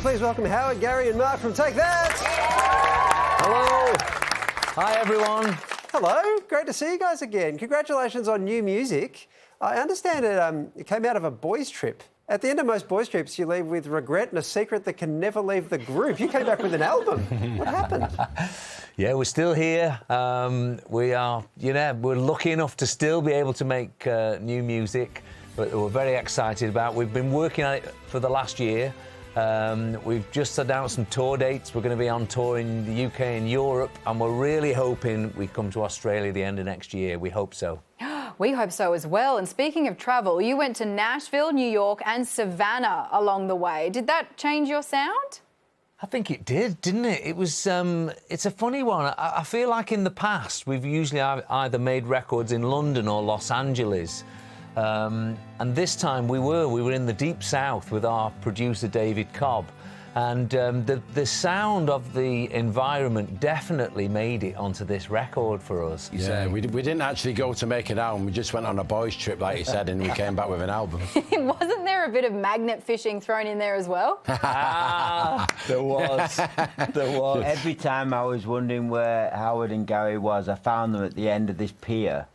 please welcome Howard, Gary and Mark from Take That. Hello. Hi, everyone. Hello. Great to see you guys again. Congratulations on new music. I understand it came out of a boys' trip. At the end of most boys' trips, you leave with regret and a secret that can never leave the group. You came back with an album. What happened? Yeah, we're still here. We're lucky enough to still be able to make new music, but we're very excited about. We've been working on it for the last year. We've just announced some tour dates. We're going to be on tour in the UK and Europe, and we're really hoping we come to Australia at the end of next year. We hope so. We hope so as well. And speaking of travel, you went to Nashville, New York and Savannah along the way. Did that change your sound? I think it did, didn't it? It was, it's a funny one. I feel like in the past, we've usually either made records in London or Los Angeles. And this time we were in the Deep South with our producer, David Cobb. And the sound of the environment definitely made it onto this record for us. Yeah, we didn't actually go to make an album. We just went on a boys' trip, like you said, and we came back with an album. Wasn't there a bit of magnet fishing thrown in there as well? There was. There was. Every time I was wondering where Howard and Gary was, I found them at the end of this pier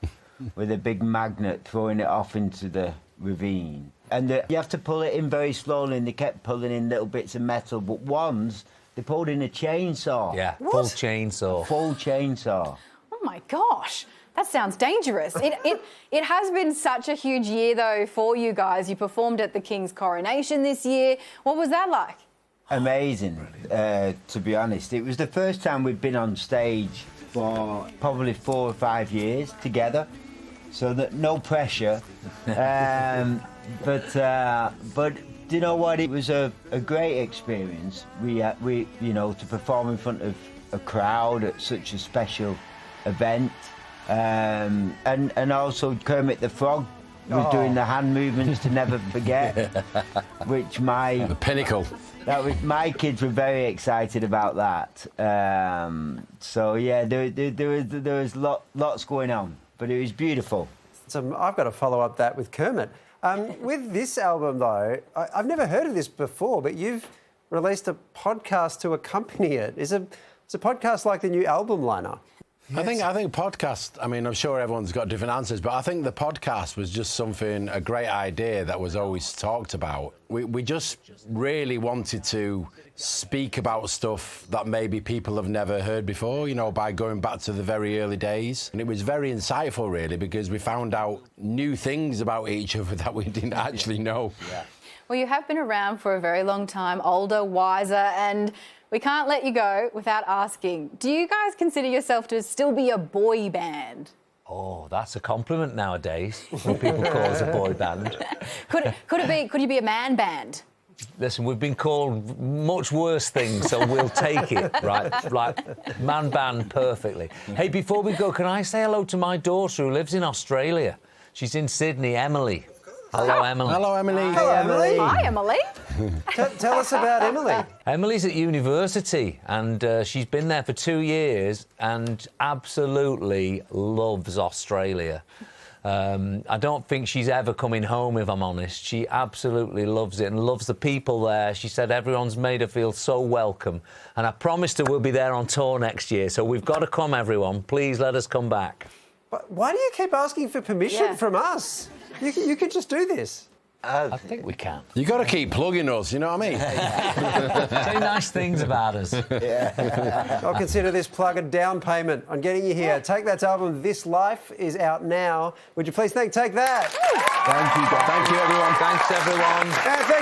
with a big magnet throwing it off into the ravine. And you have to pull it in very slowly, and they kept pulling in little bits of metal, but once they pulled in a chainsaw. Yeah, full chainsaw. Full chainsaw. Oh my gosh, that sounds dangerous. It has been such a huge year though for you guys. You performed at the King's coronation this year. What was that like? Amazing, to be honest. It was the first time we'd been on stage for probably 4 or 5 years together, so that no pressure. But do you know what? It was a great experience. We to perform in front of a crowd at such a special event, and also Kermit the Frog was doing the hand movements to never forget, which the pinnacle. That was, my kids were very excited about that. So yeah, there was lots going on, but it was beautiful. So I've got to follow up that with Kermit. With this album, though, I've never heard of this before, but you've released a podcast to accompany it. Is a podcast like the new album liner? Yes. I think podcast, I mean, I'm sure everyone's got different answers, but I think the podcast was just a great idea that was always talked about. We just really wanted to speak about stuff that maybe people have never heard before, by going back to the very early days. And it was very insightful, really, because we found out new things about each other that we didn't actually know. Yeah. Well, you have been around for a very long time, older, wiser, and we can't let you go without asking, do you guys consider yourself to still be a boy band? Oh, that's a compliment nowadays, when people call us a boy band. Could you be a man band? Listen, we've been called much worse things, so we'll take it, right? Like, man band perfectly. Hey, before we go, can I say hello to my daughter who lives in Australia? She's in Sydney, Emily. Hello, Emily. Hello, Emily. Hello, Emily. Hi, Emily. Tell us about Emily. Emily's at university, and she's been there for 2 years and absolutely loves Australia. I don't think she's ever coming home, if I'm honest. She absolutely loves it and loves the people there. She said everyone's made her feel so welcome. And I promised her we'll be there on tour next year. So we've got to come, everyone. Please let us come back. But why do you keep asking for permission from us? You could just do this. I think we can. You got to keep plugging us, you know what I mean? Say nice things about us. Yeah. I'll consider this plug a down payment on getting you here. Take That's album, This Life, is out now. Would you please Take That? Thank you, guys. Thank you, everyone. Thanks, everyone. Thank